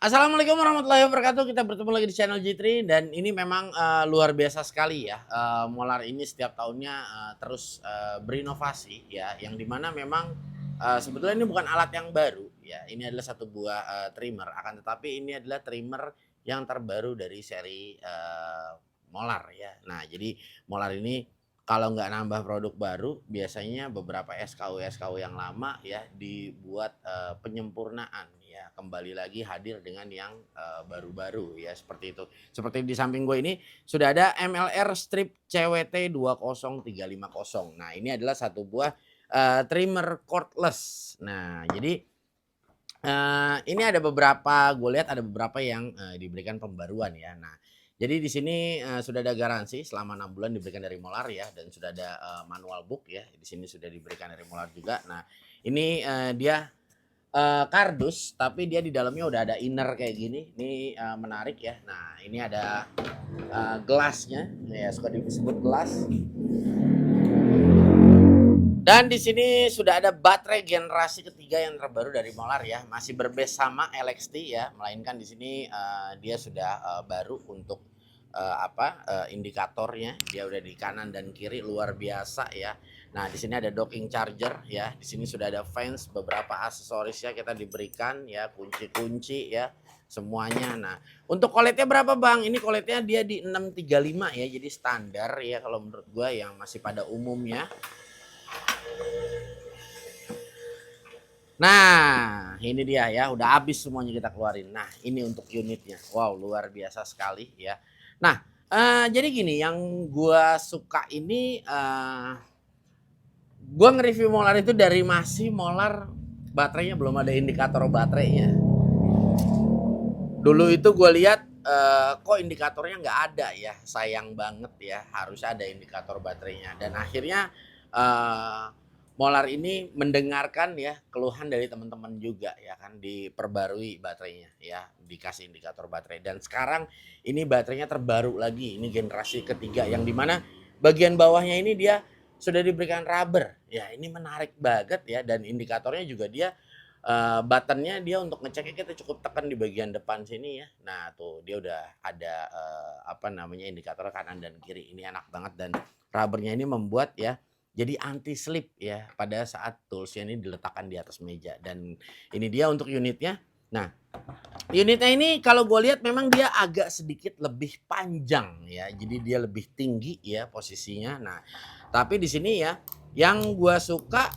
Assalamualaikum warahmatullahi wabarakatuh. Kita bertemu lagi di channel Jitri dan ini memang, luar biasa sekali ya, Molar ini setiap tahunnya, terus, berinovasi ya, yang dimana memang, sebetulnya ini bukan alat yang baru ya, ini adalah satu buah, trimmer, akan tetapi ini adalah trimmer yang terbaru dari seri, Molar ya. Nah, jadi Molar ini kalau nggak nambah produk baru, biasanya beberapa SKU-SKU yang lama ya dibuat, penyempurnaan ya, kembali lagi hadir dengan yang, baru-baru ya, seperti itu. Seperti di samping gue ini sudah ada MLR Strip CWT 20350. Nah, ini adalah satu buah, trimmer cordless. Nah, jadi, ini ada beberapa gue lihat ada beberapa yang, diberikan pembaruan ya. Nah, jadi di sini, sudah ada garansi selama 6 bulan diberikan dari Molar ya, dan sudah ada, manual book ya, di sini sudah diberikan dari Molar juga. Nah, ini, dia, kardus tapi dia di dalamnya udah ada inner kayak gini, ini, menarik ya. Nah, ini ada, gelasnya, ya suka disebut gelas. Dan di sini sudah ada baterai generasi ketiga yang terbaru dari Molar ya, masih berbase sama LXT ya, melainkan di sini, dia sudah, baru untuk, indikatornya, dia udah di kanan dan kiri luar biasa ya. Nah, di sini ada docking charger ya, di sini sudah ada fans, beberapa aksesorisnya kita diberikan ya, kunci-kunci ya, semuanya. Nah, untuk koletnya berapa Bang? Ini koletnya dia di 635 ya, jadi standar ya kalau menurut gua yang masih pada umumnya. Nah, ini dia ya, udah habis semuanya kita keluarin. Nah, ini untuk unitnya. Wow, luar biasa sekali ya. Nah, jadi gini, yang gua suka ini, gua nge-review Molar itu dari masih Molar baterainya belum ada indikator baterainya. Dulu itu gue lihat, kok indikatornya nggak ada ya, sayang banget ya, harusnya ada indikator baterainya. Dan akhirnya, eee, Molar ini mendengarkan ya keluhan dari teman-teman juga ya kan, diperbarui baterainya ya, dikasih indikator baterai. Dan sekarang ini baterainya terbaru lagi, ini generasi ketiga yang dimana bagian bawahnya ini dia sudah diberikan rubber. Ya ini menarik banget ya, dan indikatornya juga dia, button-nya dia untuk ngeceknya kita cukup tekan di bagian depan sini ya. Nah tuh dia udah ada, indikator kanan dan kiri. Ini enak banget dan rubber-nya ini membuat ya, jadi anti slip ya pada saat tools-nya ini diletakkan di atas meja. Dan ini dia untuk unitnya. Nah, unitnya ini kalau gue lihat memang dia agak sedikit lebih panjang ya, jadi dia lebih tinggi ya posisinya. Nah, tapi di sini ya, yang gue suka,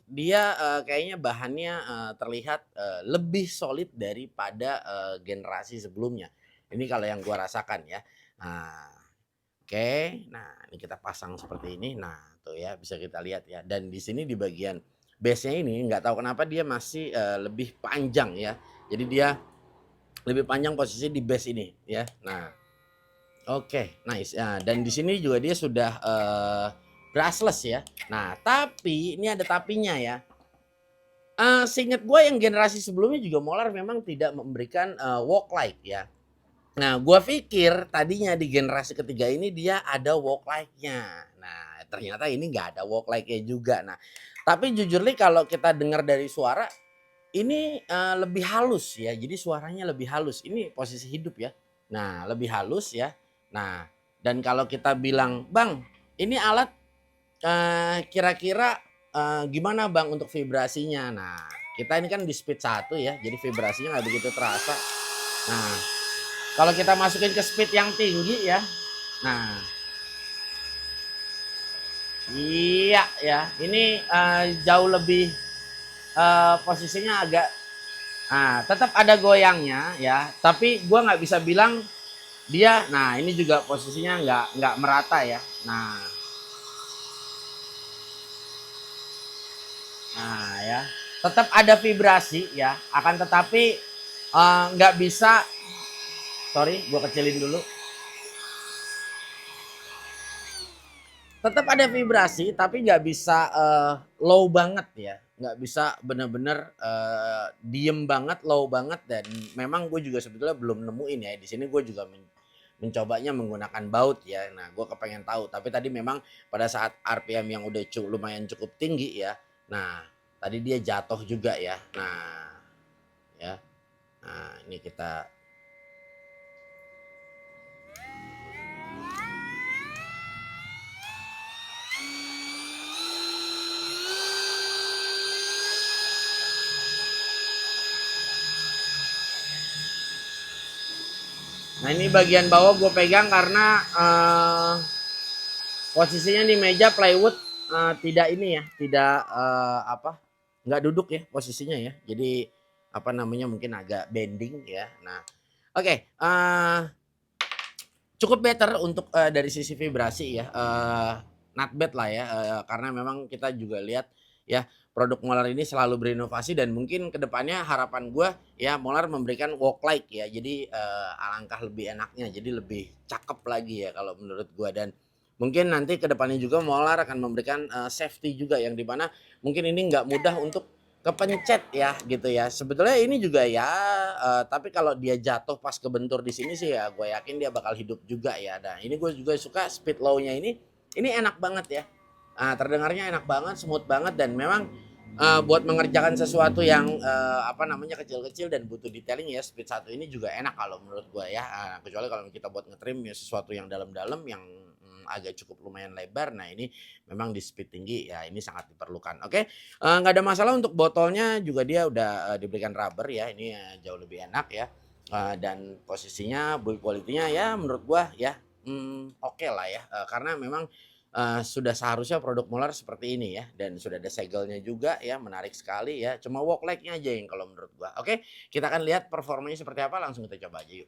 dia, kayaknya bahannya, terlihat, lebih solid daripada, generasi sebelumnya. Ini kalau yang gue rasakan ya. Nah, oke, nah ini kita pasang seperti ini. Nah, tuh ya bisa kita lihat ya. Dan di sini di bagian base-nya ini nggak tahu kenapa dia masih, lebih panjang ya. Jadi dia lebih panjang posisi di base ini ya. Nah, oke, nice. Nah, dan di sini juga dia sudah, brushless ya. Nah, tapi ini ada tapinya ya. Seinget gue yang generasi sebelumnya juga Molar memang tidak memberikan, walk light ya. Nah, gua pikir tadinya di generasi ketiga ini dia ada walk light-nya. Nah, ternyata ini nggak ada walk light-nya juga. Nah, tapi jujur nih kalau kita dengar dari suara ini, lebih halus ya, jadi suaranya lebih halus. Ini posisi hidup ya. Nah, lebih halus ya. Nah, dan kalau kita bilang, "Bang, ini alat, kira-kira, gimana Bang untuk vibrasinya?" Nah, kita ini kan di speed 1 ya, jadi vibrasinya nggak begitu terasa. Nah, kalau kita masukin ke speed yang tinggi ya, nah iya ya, ini, jauh lebih, posisinya agak tetap ada goyangnya ya, tapi gua nggak bisa bilang dia nah ini juga posisinya nggak merata ya. Nah ya, tetap ada vibrasi ya, akan tetapi, nggak bisa sorry gua kecilin dulu. Tetap ada vibrasi tapi nggak bisa, low banget ya, nggak bisa bener-bener, diem banget, low banget dan memang gue juga sebetulnya belum nemuin ya, di sini gue juga mencobanya menggunakan baut ya. Nah, gue kepengen tahu, tapi tadi memang pada saat RPM yang udah lumayan cukup tinggi ya, nah tadi dia jatuh juga ya. Nah, ya. Nah, Ini kita Nah ini bagian bawah gue pegang karena posisinya di meja plywood tidak ini ya, tidak nggak duduk ya posisinya ya. Jadi apa namanya mungkin agak bending ya. Nah, oke, cukup better untuk dari sisi vibrasi ya. Not bad lah ya, karena memang kita juga lihat ya produk Molar ini selalu berinovasi dan mungkin kedepannya harapan gue ya Molar memberikan walk like ya. Jadi alangkah lebih enaknya, jadi lebih cakep lagi ya kalau menurut gue. Dan mungkin nanti kedepannya juga Molar akan memberikan safety juga yang dimana mungkin ini nggak mudah untuk kepencet ya gitu ya. Sebetulnya ini juga ya tapi kalau dia jatuh pas kebentur di sini sih ya gue yakin dia bakal hidup juga ya. Nah ini gue juga suka speed low-nya ini enak banget ya. Terdengarnya enak banget, smooth banget dan memang buat mengerjakan sesuatu yang apa namanya kecil-kecil dan butuh detailing ya speed 1 ini juga enak kalau menurut gue ya. Kecuali kalau kita buat ngetrim ya sesuatu yang dalam-dalam yang agak cukup lumayan lebar. Nah ini memang di speed tinggi ya ini sangat diperlukan. Oke, nggak ada masalah untuk botolnya juga dia udah diberikan rubber ya. Ini jauh lebih enak ya. Dan posisinya build quality-nya ya menurut gua ya oke lah ya. Karena memang sudah seharusnya produk Molar seperti ini ya dan sudah ada segelnya juga ya menarik sekali ya. Cuma walk like-nya aja yang kalau menurut gua. Oke, kita akan lihat performanya seperti apa langsung kita coba aja yuk.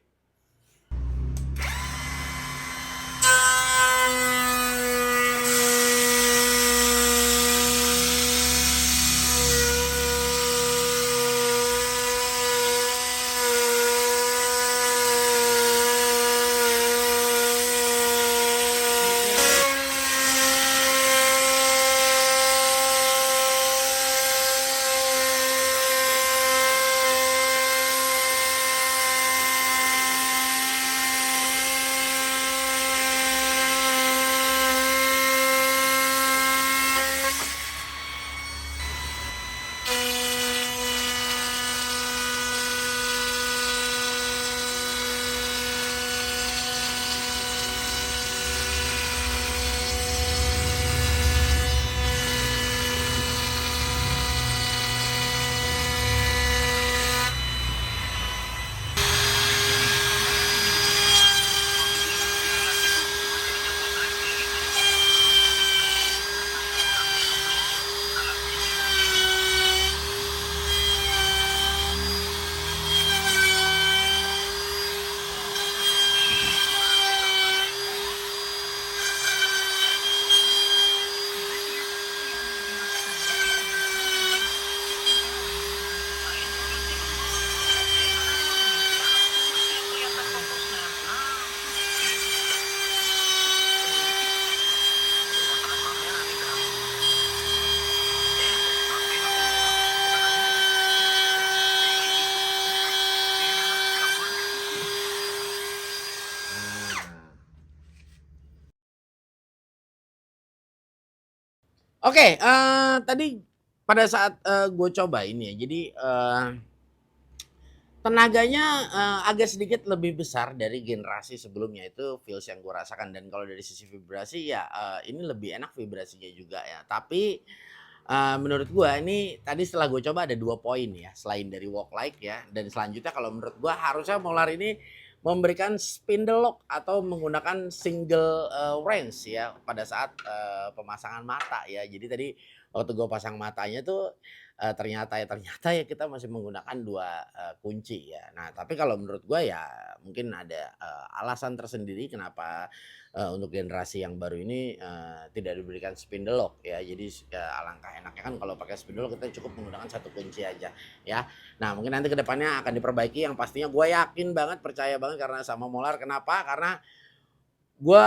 Oke, tadi pada saat gue coba ini ya, jadi tenaganya agak sedikit lebih besar dari generasi sebelumnya itu feels yang gue rasakan dan kalau dari sisi vibrasi ya ini lebih enak vibrasinya juga ya. Tapi menurut gue ini tadi setelah gue coba ada 2 poin ya selain dari walk like ya dan selanjutnya kalau menurut gue harusnya Molar ini memberikan spindle lock atau menggunakan single range ya pada saat pemasangan mata ya. Jadi tadi waktu gue pasang matanya tuh ternyata ya kita masih menggunakan 2 kunci ya. Nah, tapi kalau menurut gue ya mungkin ada alasan tersendiri kenapa untuk generasi yang baru ini tidak diberikan spindle lock ya. Jadi alangkah enaknya kan kalau pakai spindle lock kita cukup menggunakan 1 kunci aja ya. Nah, mungkin nanti kedepannya akan diperbaiki yang pastinya gue yakin banget, percaya banget karena sama Molar. Kenapa? Karena gue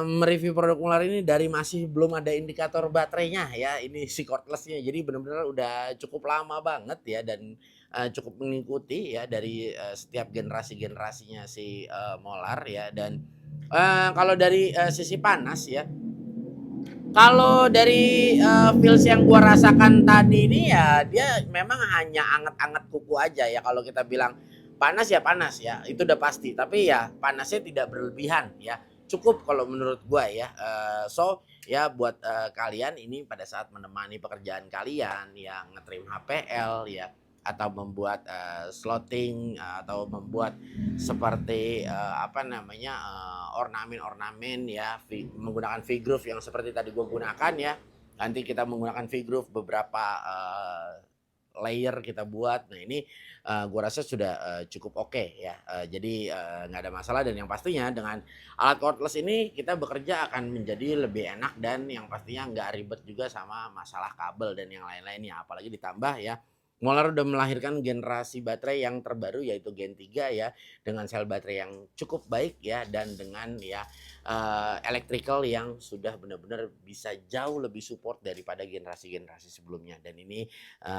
mereview produk Molar ini dari masih belum ada indikator baterainya ya. Ini si cordless-nya. Jadi benar-benar udah cukup lama banget ya dan cukup mengikuti ya dari setiap generasi-generasinya si Molar ya. Dan kalau dari sisi panas ya, kalau dari feels yang gua rasakan tadi ini ya dia memang hanya anget-anget kuku aja ya kalau kita bilang panas ya panas ya, itu udah pasti. Tapi ya panasnya tidak berlebihan ya. Cukup kalau menurut gua ya. So ya buat kalian ini pada saat menemani pekerjaan kalian yang ngetrim HPL ya atau membuat slotting atau membuat seperti apa namanya ornamen-ornamen ya menggunakan V-groove yang seperti tadi gua gunakan ya. Nanti kita menggunakan V-groove beberapa layer kita buat. Nah ini gua rasa sudah cukup oke ya. Jadi nggak ada masalah dan yang pastinya dengan alat cordless ini kita bekerja akan menjadi lebih enak dan yang pastinya nggak ribet juga sama masalah kabel dan yang lain-lainnya. Apalagi ditambah ya, Molar udah melahirkan generasi baterai yang terbaru yaitu Gen 3 ya, dengan sel baterai yang cukup baik ya dan dengan ya electrical yang sudah benar-benar bisa jauh lebih support daripada generasi-generasi sebelumnya dan ini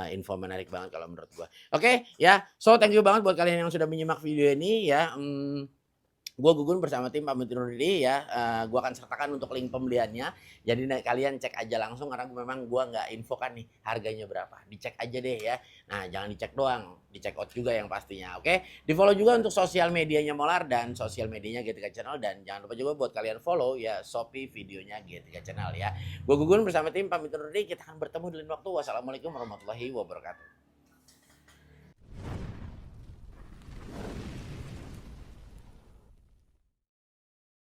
info menarik banget kalau menurut gua. Oke, ya. So thank you banget buat kalian yang sudah menyimak video ini ya. Gua Gugun bersama tim pamit undur diri ya. Gua akan sertakan untuk link pembeliannya. Jadi kalian cek aja langsung karena memang gua nggak infokan nih harganya berapa. Dicek aja deh ya. Nah, jangan dicek doang, dicek out juga yang pastinya. Oke. Di-follow juga untuk sosial medianya Molar dan sosial medianya G3 Channel dan jangan lupa juga buat kalian follow ya Shopee videonya G3 Channel ya. Gua Gugun bersama tim pamit undur diri. Kita akan bertemu di lain waktu. Wassalamualaikum warahmatullahi wabarakatuh.